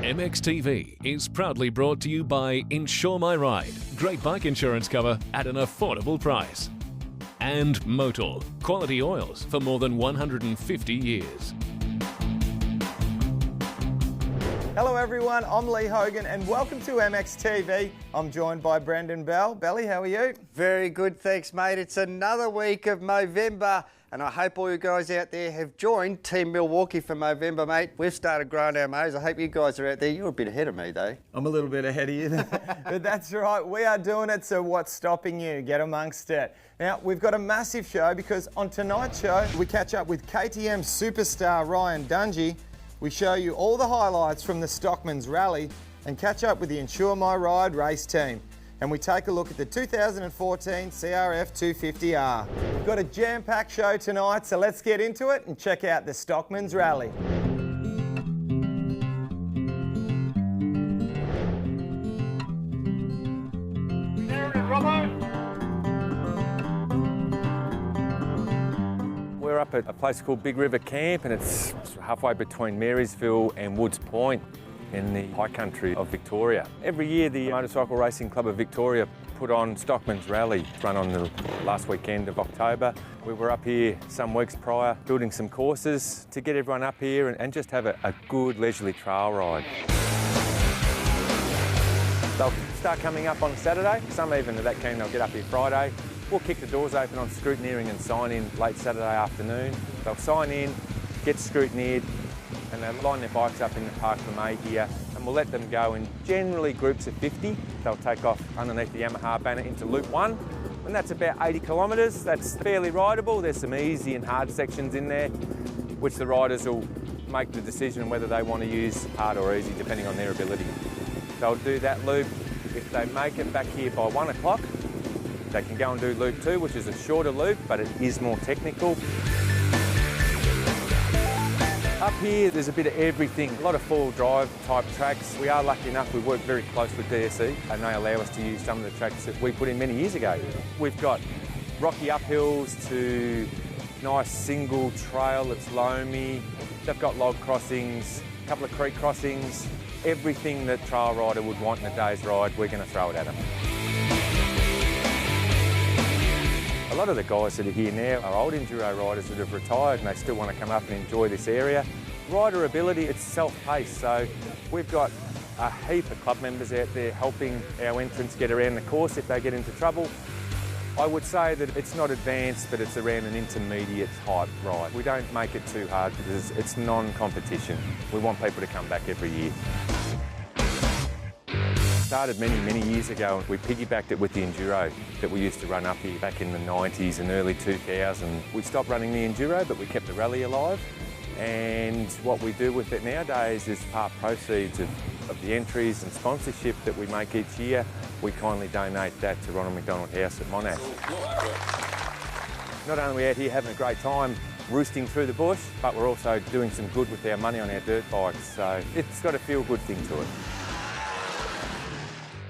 MXTV is proudly brought to you by InsureMyRide, great bike insurance cover at an affordable price. And Motor, quality oils for more than 150 years. Hello everyone, I'm Lee Hogan and welcome to MXTV. I'm joined by Brendan Bell. Belly, how are you? Very good, thanks mate. It's another week of Movember and I hope all you guys out there have joined Team Milwaukee for Movember, mate. We've started growing our maize. I hope you guys are out there. You're a bit ahead of me though. I'm a little bit ahead of you. But that's right, we are doing it, so what's stopping you? Get amongst it. Now, we've got a massive show because on tonight's show, we catch up with KTM superstar Ryan Dungey. We show you all the highlights from the Stockman's rally and catch up with the InsureMyRide race team. And we take a look at the 2014 CRF250R. We've got a jam-packed show tonight, so let's get into it and check out the Stockman's rally. We're up at a place called Big River Camp and it's halfway between Marysville and Woods Point in the high country of Victoria. Every year the Motorcycle Racing Club of Victoria put on Stockman's Rally, run on the last weekend of October. We were up here some weeks prior building some courses to get everyone up here and just have a good leisurely trail ride. They'll start coming up on Saturday, some even are that keen they'll get up here Friday. We'll kick the doors open on scrutineering and sign in late Saturday afternoon. They'll sign in, get scrutineered, and they'll line their bikes up in the Park for May here, and we'll let them go in generally groups of 50. They'll take off underneath the Yamaha banner into Loop 1, and that's about 80 kilometres. That's fairly rideable. There's some easy and hard sections in there, which the riders will make the decision whether they want to use hard or easy, depending on their ability. They'll do that loop. If they make it back here by 1 o'clock, they can go and do Loop 2, which is a shorter loop, but it is more technical. Up here, there's a bit of everything, a lot of four-wheel drive type tracks. We are lucky enough, we work very close with DSE and they allow us to use some of the tracks that we put in many years ago. We've got rocky uphills to nice single trail that's loamy. They've got log crossings, a couple of creek crossings. Everything that trail rider would want in a day's ride, we're going to throw it at them. A lot of the guys that are here now are old enduro riders that have retired and they still want to come up and enjoy this area. Rider ability, it's self-paced, so we've got a heap of club members out there helping our entrants get around the course if they get into trouble. I would say that it's not advanced, but it's around an intermediate type ride. We don't make it too hard because it's non-competition. We want people to come back every year. Started many years ago. We piggybacked it with the Enduro that we used to run up here back in the 90s and early 2000s. We stopped running the Enduro, but we kept the rally alive. And what we do with it nowadays is part proceeds of the entries and sponsorship that we make each year. We kindly donate that to Ronald McDonald House at Monash. Not only are we out here having a great time roosting through the bush, but we're also doing some good with our money on our dirt bikes. So it's got a feel-good thing to it.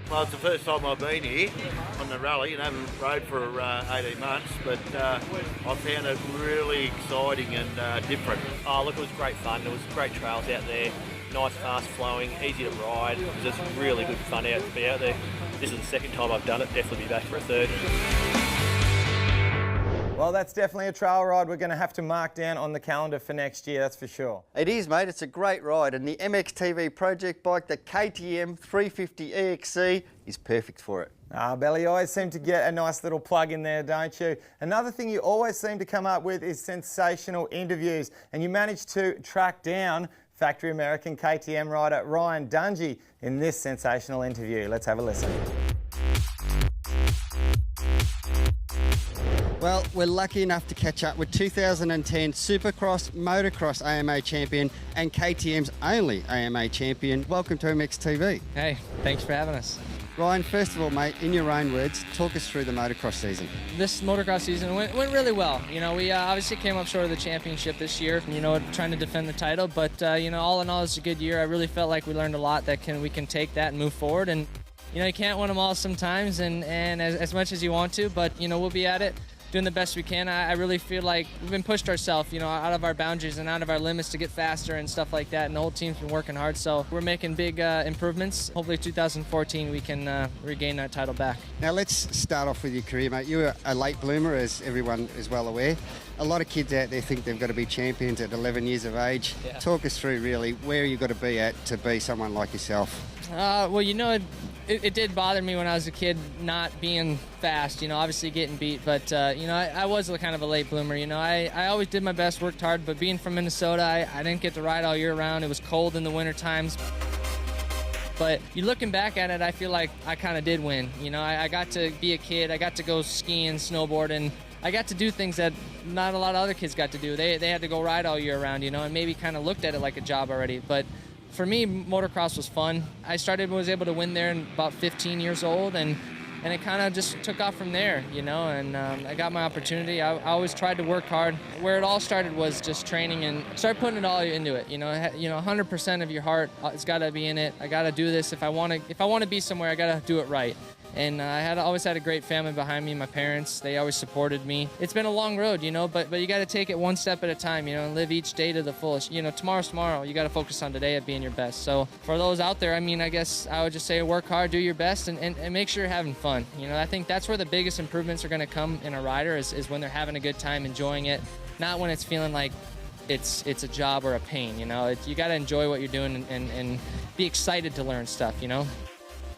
Well, it's the first time I've been here on the rally and haven't rode for 18 months, but I found it really exciting and different. Oh, look, it was great fun. There was great trails out there, nice, fast flowing, easy to ride. It was just really good fun to be out there. This is the second time I've done it, definitely be back for a third. Well, that's definitely a trail ride we're going to have to mark down on the calendar for next year, that's for sure. It is, mate. It's a great ride, and the MXTV project bike, the KTM 350 EXC, is perfect for it. Belly, you always seem to get a nice little plug in there, don't you? Another thing you always seem to come up with is sensational interviews, and you managed to track down factory American KTM rider Ryan Dungey in this sensational interview. Let's have a listen. Well, we're lucky enough to catch up with 2010 Supercross Motocross AMA champion and KTM's only AMA champion. Welcome to MXTV. Hey, thanks for having us. Ryan, first of all, mate, in your own words, talk us through the motocross season. This motocross season went really well. You know, we obviously came up short of the championship this year, you know, trying to defend the title, but, you know, all in all, it's a good year. I really felt like we learned a lot that we can take that and move forward. And, you know, you can't win them all sometimes and as much as you want to, but, you know, we'll be at it. doing the best we can. I really feel like we've been pushed ourselves, you know, out of our boundaries and out of our limits to get faster and stuff like that, and the whole team's been working hard, so we're making big improvements. Hopefully 2014 we can regain that title back. Now let's start off with your career, mate. You were a late bloomer, as everyone is well aware. A lot of kids out there think they've got to be champions at 11 years of age. Yeah. Talk us through really where you've got to be at to be someone like yourself. Well, you know, it did bother me when I was a kid not being fast, you know, obviously getting beat, but, you know, I was kind of a late bloomer, you know. I always did my best, worked hard, but being from Minnesota, I didn't get to ride all year round. It was cold in the winter times. But you looking back at it, I feel like I kind of did win. You know, I got to be a kid. I got to go skiing, snowboarding. I got to do things that not a lot of other kids got to do. They had to go ride all year round, you know, and maybe kind of looked at it like a job already. But for me, motocross was fun. I was able to win there in about 15 years old, and it kind of just took off from there, you know, and I got my opportunity. I always tried to work hard. Where it all started was just training and start putting it all into it, you know, 100% of your heart has got to be in it. I got to do this. If I want to be somewhere, I got to do it right. And I always had a great family behind me. My parents, they always supported me. It's been a long road, you know, but you got to take it one step at a time, you know, and live each day to the fullest. You know, tomorrow's tomorrow. You got to focus on today at being your best. So for those out there, I mean, I guess I would just say work hard, do your best, and make sure you're having fun. You know, I think that's where the biggest improvements are going to come in a rider is when they're having a good time, enjoying it, not when it's feeling like it's a job or a pain, you know. You got to enjoy what you're doing and be excited to learn stuff, you know.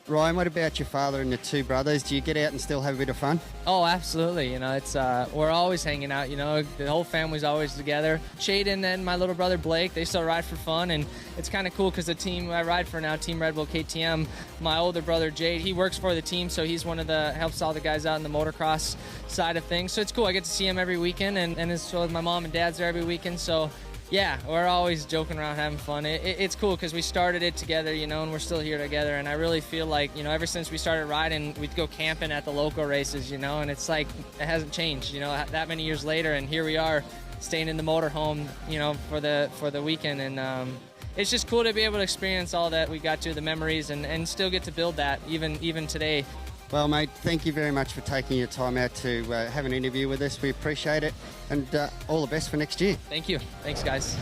Ryan, what about your father and your two brothers? Do you get out and still have a bit of fun? Oh, absolutely. You know, it's we're always hanging out. You know, the whole family's always together. Shaden and my little brother Blake, they still ride for fun, and it's kind of cool because the team I ride for now, Team Red Bull KTM, my older brother Jade, he works for the team, so he's helps all the guys out in the motocross side of things. So it's cool. I get to see him every weekend, and so my mom and dad's there every weekend. So yeah, we're always joking around, having fun. It's cool because we started it together, you know, and we're still here together. And I really feel like, you know, ever since we started riding, we'd go camping at the local races, you know, and it's like it hasn't changed, you know, that many years later. And here we are staying in the motorhome, you know, for the weekend. And it's just cool to be able to experience all that we got to, the memories, and still get to build that even today. Well, mate, thank you very much for taking your time out to have an interview with us. We appreciate it, and all the best for next year. Thank you. Thanks, guys.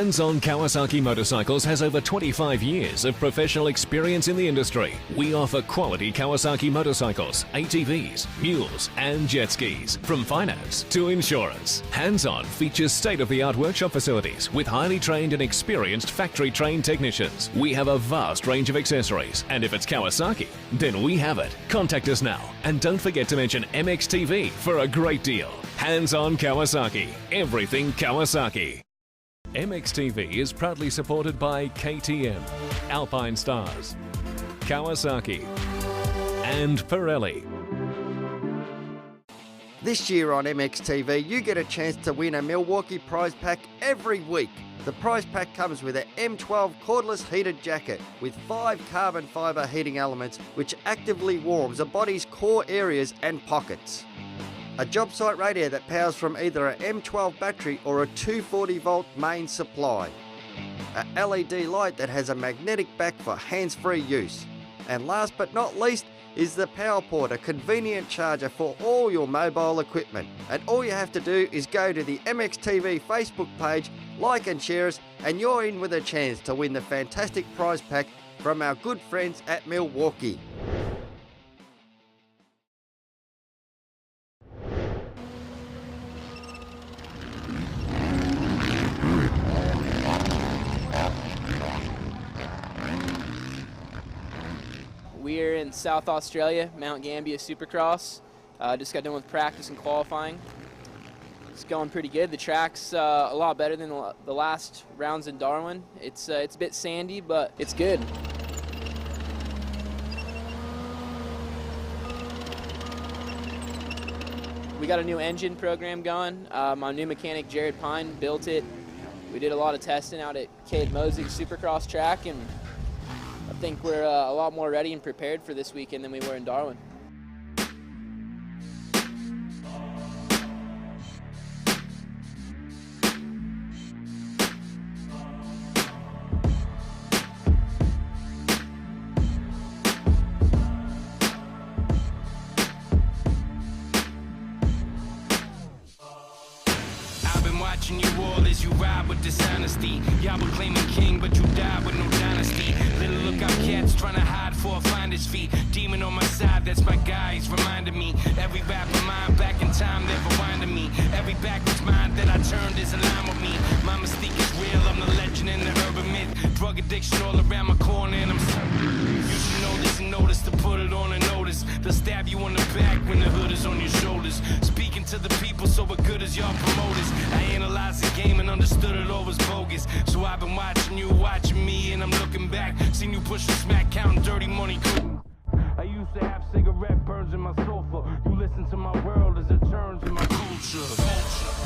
Hands-On Kawasaki Motorcycles has over 25 years of professional experience in the industry. We offer quality Kawasaki motorcycles, ATVs, mules and jet skis. From finance to insurance, Hands-On features state-of-the-art workshop facilities with highly trained and experienced factory-trained technicians. We have a vast range of accessories, and if it's Kawasaki, then we have it. Contact us now, and don't forget to mention MXTV for a great deal. Hands-On Kawasaki, everything Kawasaki. MXTV is proudly supported by KTM, Alpine Stars, Kawasaki and Pirelli. This year on MXTV, you get a chance to win a Milwaukee prize pack every week. The prize pack comes with an M12 cordless heated jacket with 5 carbon fibre heating elements which actively warms a body's core areas and pockets. A job site radio that powers from either an M12 battery or a 240 volt main supply. A LED light that has a magnetic back for hands-free use. And last but not least is the PowerPort, a convenient charger for all your mobile equipment. And all you have to do is go to the MXTV Facebook page, like and share us, and you're in with a chance to win the fantastic prize pack from our good friends at Milwaukee. We're in South Australia, Mount Gambier Supercross. Just got done with practice and qualifying. It's going pretty good. The track's a lot better than the last rounds in Darwin. It's a bit sandy, but it's good. We got a new engine program going. My new mechanic, Jared Pine, built it. We did a lot of testing out at Cade Mosig's Supercross track, and I think we're a lot more ready and prepared for this weekend than we were in Darwin. Watching you all as you ride with dishonesty. Y'all were claiming king, but you died with no dynasty. Little lookout cats trying to hide for a finder's fee. Demon on my side, that's my guy, he's reminding me. Every rap of mine back in time, they're rewinding me. Every backwards mind that I turned is in line with me. My mystique is real, I'm the legend in the urban myth. Drug addiction all around my corner, and I'm certain you should know this and notice to put it on a notice. They'll stab you on the back when the hood is on your shoulders. Speaking to the people, so what good is y'all promoters? I analyzed the game and understood it all was bogus. So I've been watching you, watching me, and I'm looking back. Seen you push the smack, counting dirty money. I used to have cigarette burns in my sofa. You listen to my world as it turns in my culture.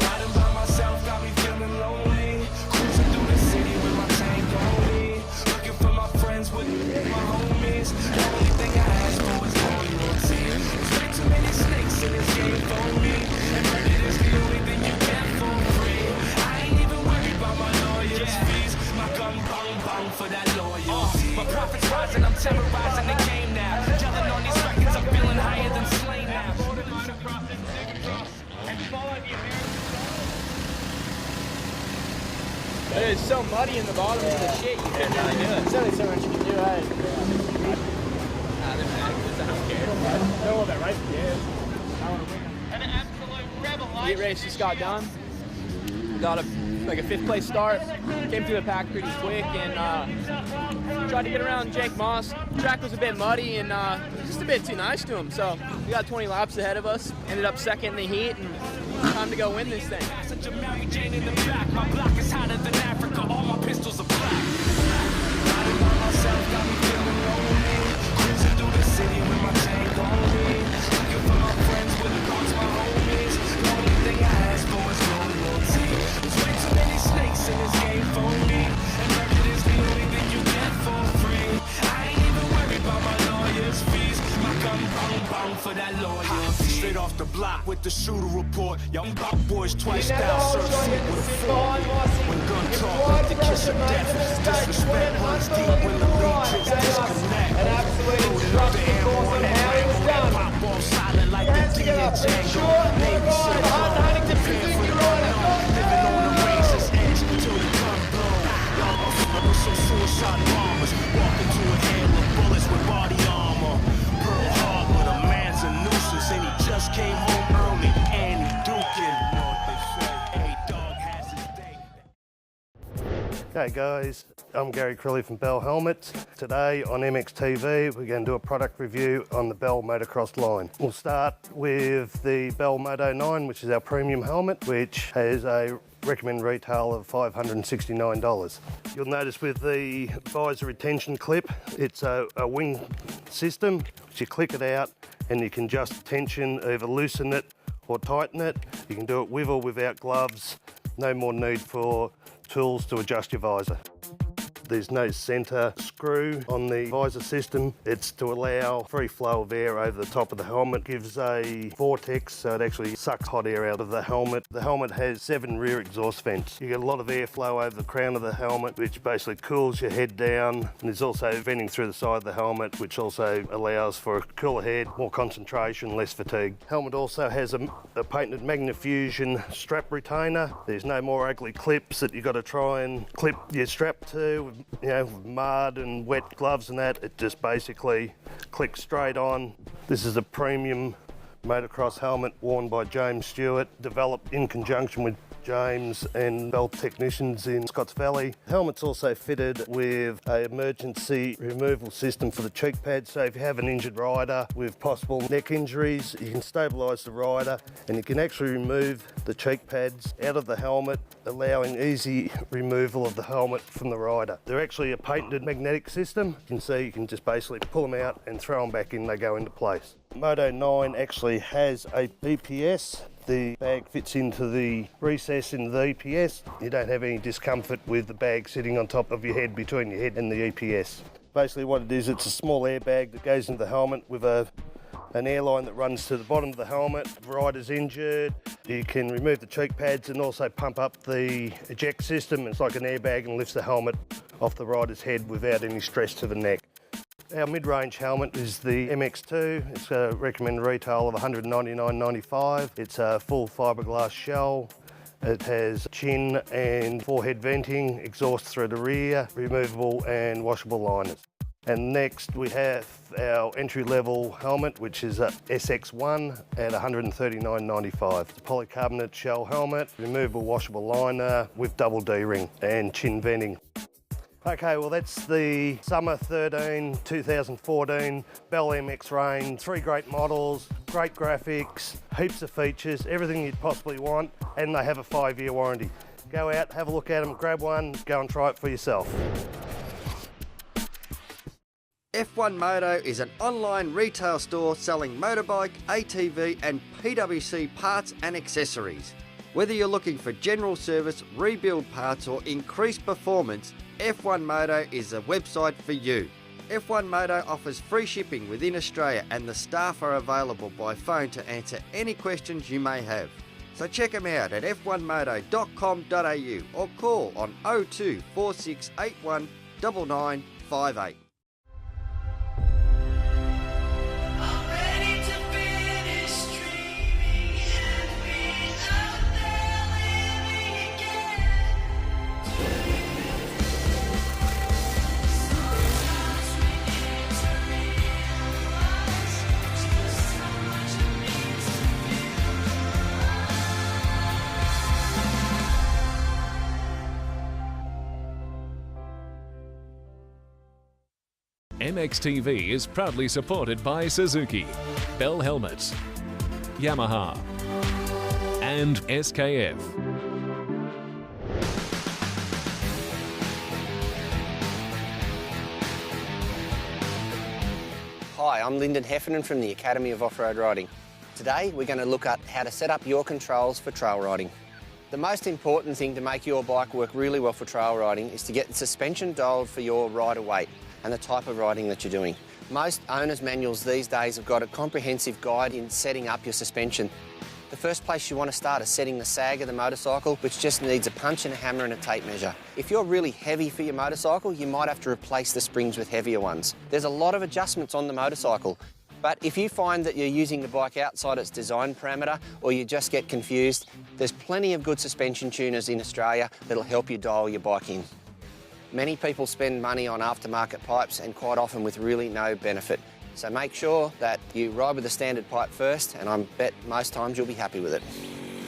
Riding by myself, got me feeling lonely. Cruising through the city with my tank on me. Looking for my friends with my homies. The only thing I ask for is loyalty. There's way too many snakes in this game for me. And murder is the only thing you get for free. I ain't even worried about my lawyer's fees. My gun bang bang for that loyalty. My profits rising, I'm terrorizing the game now. Yelling on these records, I'm feeling higher than Slain now. It's so muddy in the bottom of the shit, you can't really do it. There's only so much you can do, right? Know that, right? Yeah. An absolute rebel. Heat race just got done. Got a 5th place start. Came through the pack pretty quick and tried to get around Jake Moss. The track was a bit muddy and just a bit too nice to him. So we got 20 laps ahead of us. Ended up second in the heat and time to go win this thing. My block is hotter than Africa. All my pistols are black. Riding by myself, got me feeling lonely. Cruising through the city with my tank on me. Looking for my friends with the guns, my homies. The only thing I ask for is loyalty. There's way too many snakes in this game for me. And murder is the only thing you get for free. I ain't even worried about my lawyer's fees. My gun bang bang for that loyalty. Straight off the block with the shooter report. Young buck boys twice down, surf seat with a fork. When gun talk, the kiss of death. Disrespect runs deep when the legions disconnect. Loaded up the ammo and rambo. Pop off silent like the D and Django. Navy SEAL, prepare for the unknown. Living on the razor's edge till the gun blow. Y'all with some suicide bombers. Walking to a hail of bullets with body armor. Pearl Harbor, the man's a nuisance, and he just came home early. And he duking. You know what they say? Hey, dog has his day. Hey guys, I'm Gary Crilly from Bell Helmets. Today on MXTV we're going to do a product review on the Bell motocross line. We'll start with the Bell Moto 9, which is our premium helmet, which has a recommended retail of $569. You'll notice with the visor retention clip, it's a wing system. You click it out and you can adjust tension, either loosen it or tighten it. You can do it with or without gloves. No more need for tools to adjust your visor. There's no centre screw on the visor system. It's to allow free flow of air over the top of the helmet. Gives a vortex, so it actually sucks hot air out of the helmet. The helmet has 7 rear exhaust vents. You get a lot of airflow over the crown of the helmet, which basically cools your head down. And there's also venting through the side of the helmet, which also allows for a cooler head, more concentration, less fatigue. Helmet also has a patented Magnifusion strap retainer. There's no more ugly clips that you've got to try and clip your strap to. You know, with mud and wet gloves and that, it just basically clicks straight on. This is a premium motocross helmet worn by James Stewart, developed in conjunction with James and Bell technicians in Scotts Valley. The helmet's also fitted with an emergency removal system for the cheek pads, so if you have an injured rider with possible neck injuries, you can stabilise the rider and you can actually remove the cheek pads out of the helmet, allowing easy removal of the helmet from the rider. They're actually a patented magnetic system. You can see you can just basically pull them out and throw them back in, they go into place. Moto 9 actually has a EPS. The bag fits into the recess in the EPS. You don't have any discomfort with the bag sitting on top of your head, between your head and the EPS. Basically what it is, it's a small airbag that goes into the helmet with an airline that runs to the bottom of the helmet. If the rider's injured, you can remove the cheek pads and also pump up the eject system. It's like an airbag and lifts the helmet off the rider's head without any stress to the neck. Our mid-range helmet is the MX2. It's a recommended retail of $199.95. It's a full fiberglass shell. It has chin and forehead venting, exhaust through the rear, removable and washable liners. And next we have our entry-level helmet, which is a SX1 at $139.95. It's a polycarbonate shell helmet, removable washable liner with double D-ring and chin venting. Okay, well that's the Summer 2014 Bell MX range. 3 great models, great graphics, heaps of features, everything you'd possibly want, and they have a 5-year warranty. Go out, have a look at them, grab one, go and try it for yourself. F1 Moto is an online retail store selling motorbike, ATV and PWC parts and accessories. Whether you're looking for general service, rebuild parts or increased performance, F1 Moto is a website for you. F1 Moto offers free shipping within Australia and the staff are available by phone to answer any questions you may have. So check them out at f1moto.com.au or call on 02 4681 9958. MXTV is proudly supported by Suzuki, Bell Helmets, Yamaha and SKF. Hi, I'm Lyndon Heffernan from the Academy of Off-Road Riding. Today we're going to look at how to set up your controls for trail riding. The most important thing to make your bike work really well for trail riding is to get the suspension dialed for your rider weight and the type of riding that you're doing. Most owner's manuals these days have got a comprehensive guide in setting up your suspension. The first place you want to start is setting the sag of the motorcycle, which just needs a punch and a hammer and a tape measure. If you're really heavy for your motorcycle, you might have to replace the springs with heavier ones. There's a lot of adjustments on the motorcycle, but if you find that you're using the bike outside its design parameter or you just get confused, there's plenty of good suspension tuners in Australia that'll help you dial your bike in. Many people spend money on aftermarket pipes and quite often with really no benefit. So make sure that you ride with the standard pipe first and I bet most times you'll be happy with it.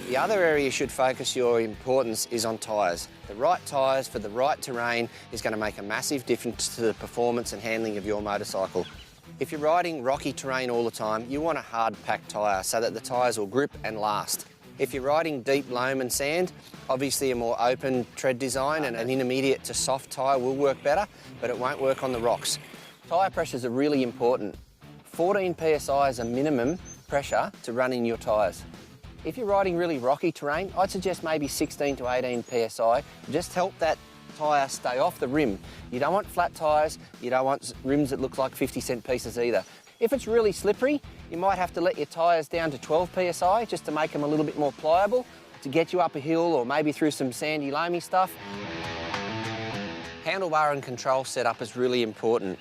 The other area you should focus your importance is on tyres. The right tyres for the right terrain is going to make a massive difference to the performance and handling of your motorcycle. If you're riding rocky terrain all the time, you want a hard packed tyre so that the tyres will grip and last. If you're riding deep loam and sand, obviously a more open tread design and an intermediate to soft tyre will work better, but it won't work on the rocks. Tyre pressures are really important. 14 psi is a minimum pressure to run in your tyres. If you're riding really rocky terrain, I'd suggest maybe 16 to 18 psi. Just help that tyre stay off the rim. You don't want flat tyres, you don't want rims that look like 50-cent pieces either. If it's really slippery, you might have to let your tyres down to 12 psi just to make them a little bit more pliable to get you up a hill or maybe through some sandy, loamy stuff. Handlebar and control setup is really important.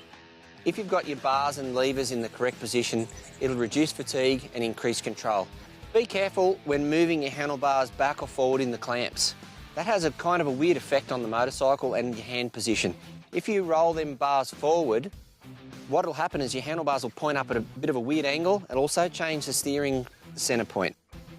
If you've got your bars and levers in the correct position, it'll reduce fatigue and increase control. Be careful when moving your handlebars back or forward in the clamps. That has a kind of a weird effect on the motorcycle and your hand position. If you roll them bars forward, what'll happen is your handlebars will point up at a bit of a weird angle and also change the steering centre point.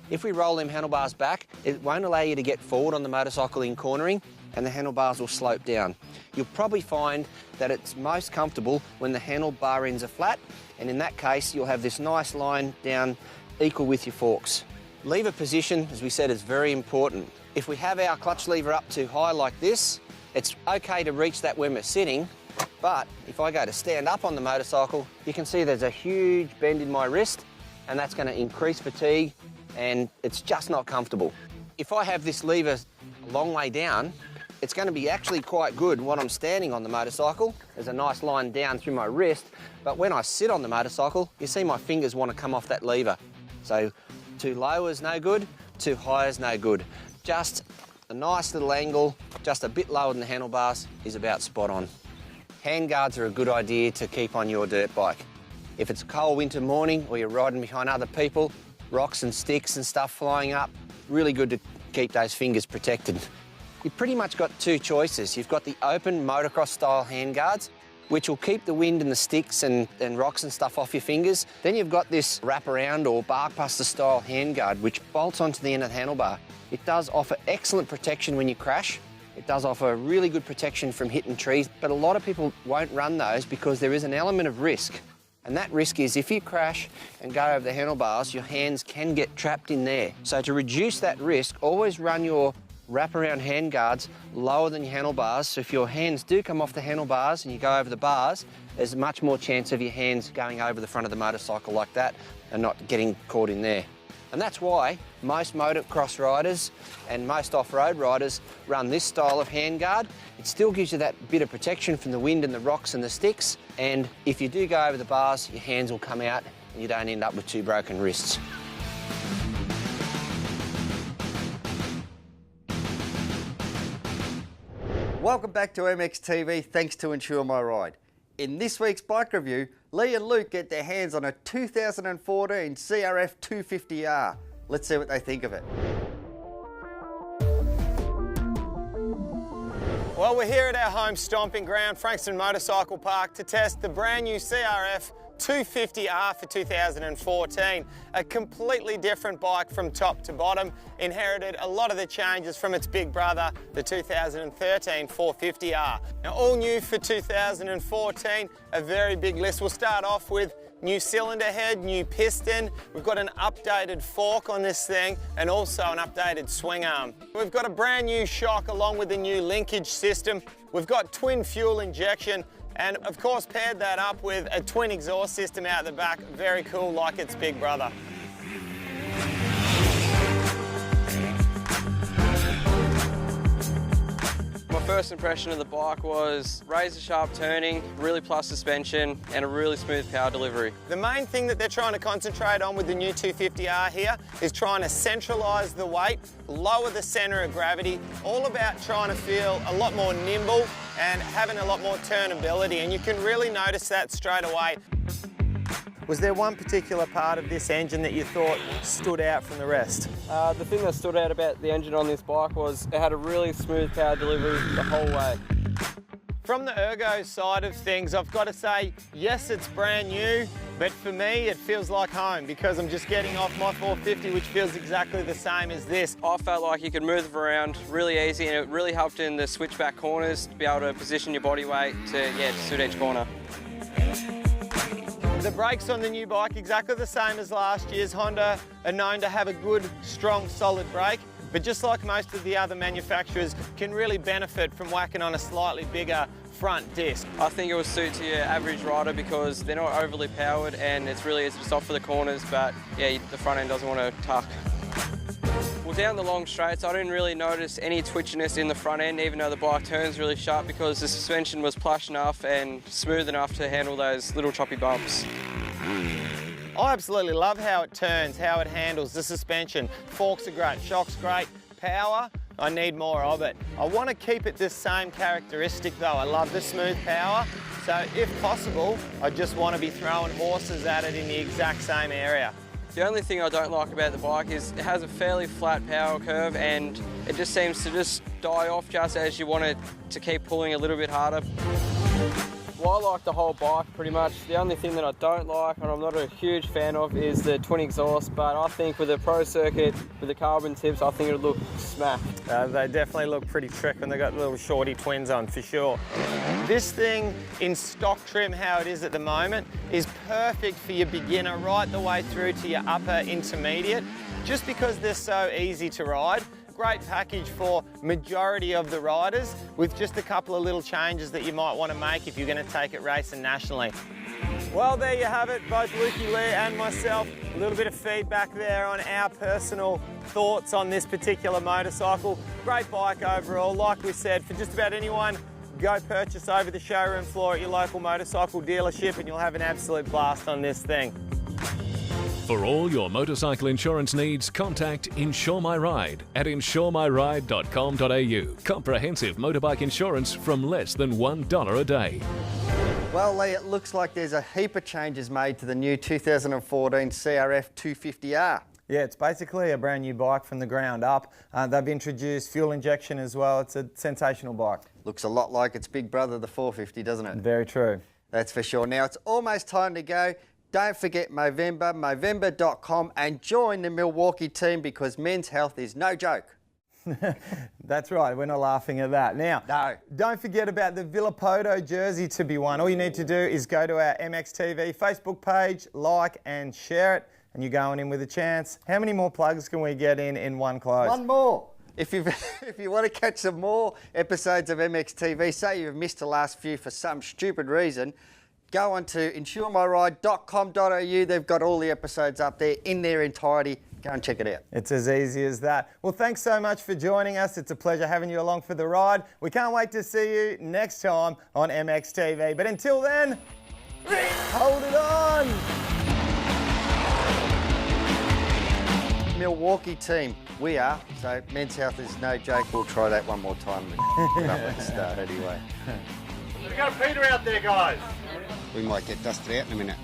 If we roll them handlebars back, it won't allow you to get forward on the motorcycle in cornering, and the handlebars will slope down. You'll probably find that it's most comfortable when the handlebar ends are flat, and in that case you'll have this nice line down equal with your forks. Lever position, as we said, is very important. If we have our clutch lever up too high like this, it's okay to reach that when we're sitting, but if I go to stand up on the motorcycle, you can see there's a huge bend in my wrist, and that's going to increase fatigue, and it's just not comfortable. If I have this lever a long way down, it's going to be actually quite good when I'm standing on the motorcycle. There's a nice line down through my wrist, but when I sit on the motorcycle, you see my fingers want to come off that lever. So too low is no good, too high is no good. Just a nice little angle, just a bit lower than the handlebars is about spot on. Handguards are a good idea to keep on your dirt bike. If it's a cold winter morning or you're riding behind other people, rocks and sticks and stuff flying up, really good to keep those fingers protected. You've pretty much got two choices. You've got the open motocross style handguards, which will keep the wind and the sticks and rocks and stuff off your fingers. Then you've got this wraparound or barkbuster style handguard, which bolts onto the end of the handlebar. It does offer excellent protection when you crash. It does offer really good protection from hitting trees, but a lot of people won't run those because there is an element of risk. And that risk is if you crash and go over the handlebars, your hands can get trapped in there. So to reduce that risk, always run your wraparound handguards lower than your handlebars, so if your hands do come off the handlebars and you go over the bars, there's much more chance of your hands going over the front of the motorcycle like that and not getting caught in there. And that's why most motocross riders and most off-road riders run this style of handguard. It still gives you that bit of protection from the wind and the rocks and the sticks, and if you do go over the bars, your hands will come out and you don't end up with two broken wrists. Welcome back to MXTV, thanks to InsureMyRide. In this week's bike review, Lee and Luke get their hands on a 2014 CRF250R. Let's see what they think of it. Well, we're here at our home stomping ground, Frankston Motorcycle Park, to test the brand new CRF250R for 2014. A completely different bike from top to bottom, inherited a lot of the changes from its big brother, the 2013 450R. Now, all new for 2014, a very big list. We'll start off with new cylinder head, new piston. We've got an updated fork on this thing and also an updated swing arm. We've got a brand new shock along with the new linkage system. We've got twin fuel injection and of course paired that up with a twin exhaust system out the back. Very cool, like its big brother. My first impression of the bike was razor sharp turning, really plus suspension, and a really smooth power delivery. The main thing that they're trying to concentrate on with the new 250R here is trying to centralise the weight, lower the centre of gravity, all about trying to feel a lot more nimble and having a lot more turnability, and you can really notice that straight away. Was there one particular part of this engine that you thought stood out from the rest? The thing that stood out about the engine on this bike was it had a really smooth power delivery the whole way. From the ergo side of things, I've got to say, yes, it's brand new, but for me, it feels like home because I'm just getting off my 450, which feels exactly the same as this. I felt like you could move it around really easy, and it really helped in the switchback corners to be able to position your body weight to suit each corner. The brakes on the new bike, exactly the same as last year's. Honda are known to have a good, strong, solid brake, but just like most of the other manufacturers, can really benefit from whacking on a slightly bigger front disc. I think it will suit to your average rider because they're not overly powered and it's really easy to stop for the corners, but yeah, the front end doesn't want to tuck. Well, down the long straights, I didn't really notice any twitchiness in the front end, even though the bike turns really sharp, because the suspension was plush enough and smooth enough to handle those little choppy bumps. I absolutely love how it turns, how it handles the suspension. Forks are great, shock's great, power, I need more of it. I want to keep it this same characteristic though. I love the smooth power, so if possible, I just want to be throwing horses at it in the exact same area. The only thing I don't like about the bike is it has a fairly flat power curve and it just seems to just die off just as you want it to keep pulling a little bit harder. Well, I like the whole bike pretty much. The only thing that I don't like, and I'm not a huge fan of, is the twin exhaust, but I think with the Pro Circuit, with the carbon tips, I think it'll look smack. They definitely look pretty trick when they've got little shorty twins on, for sure. This thing, in stock trim, how it is at the moment, is perfect for your beginner right the way through to your upper intermediate, just because they're so easy to ride. Great package for majority of the riders, with just a couple of little changes that you might want to make if you're going to take it racing nationally. Well, there you have it, both Lukey Lee and myself. A little bit of feedback there on our personal thoughts on this particular motorcycle. Great bike overall. Like we said, for just about anyone, go purchase over the showroom floor at your local motorcycle dealership and you'll have an absolute blast on this thing. For all your motorcycle insurance needs, contact InsureMyRide at insuremyride.com.au. Comprehensive motorbike insurance from less than $1 a day. Well, Lee, it looks like there's a heap of changes made to the new 2014 CRF250R. Yeah, it's basically a brand new bike from the ground up. They've introduced fuel injection as well. It's a sensational bike. Looks a lot like its big brother, the 450, doesn't it? Very true. That's for sure. Now, it's almost time to go. Don't forget Movember, Movember.com, and join the Milwaukee team because men's health is no joke. That's right, we're not laughing at that. Now, no. Don't forget about the Villapoto jersey to be won. All you need to do is go to our MXTV Facebook page, like and share it, and you're going in with a chance. How many more plugs can we get in one close? One more. If you want to catch some more episodes of MXTV, say you've missed the last few for some stupid reason, go on to InsureMyRide.com.au. They've got all the episodes up there in their entirety. Go and check it out. It's as easy as that. Well, thanks so much for joining us. It's a pleasure having you along for the ride. We can't wait to see you next time on MXTV. But until then, hold it on! Milwaukee team, we are. So men's health is no joke. We'll try that one more time and get up at the start anyway. We've got Peter out there, guys. We might get dusted out in a minute.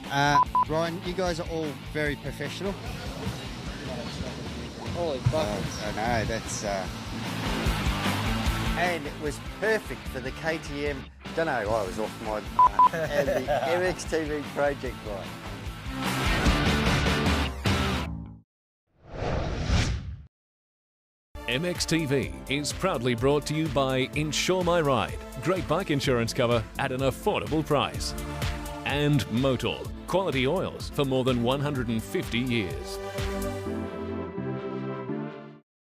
Ryan, you guys are all very professional. Holy buckets. I know, that's... And it was perfect for the KTM, don't know, I was off my... and the MXTV project bike. MXTV is proudly brought to you by InsureMyRide. Great bike insurance cover at an affordable price. And Motul, quality oils for more than 150 years.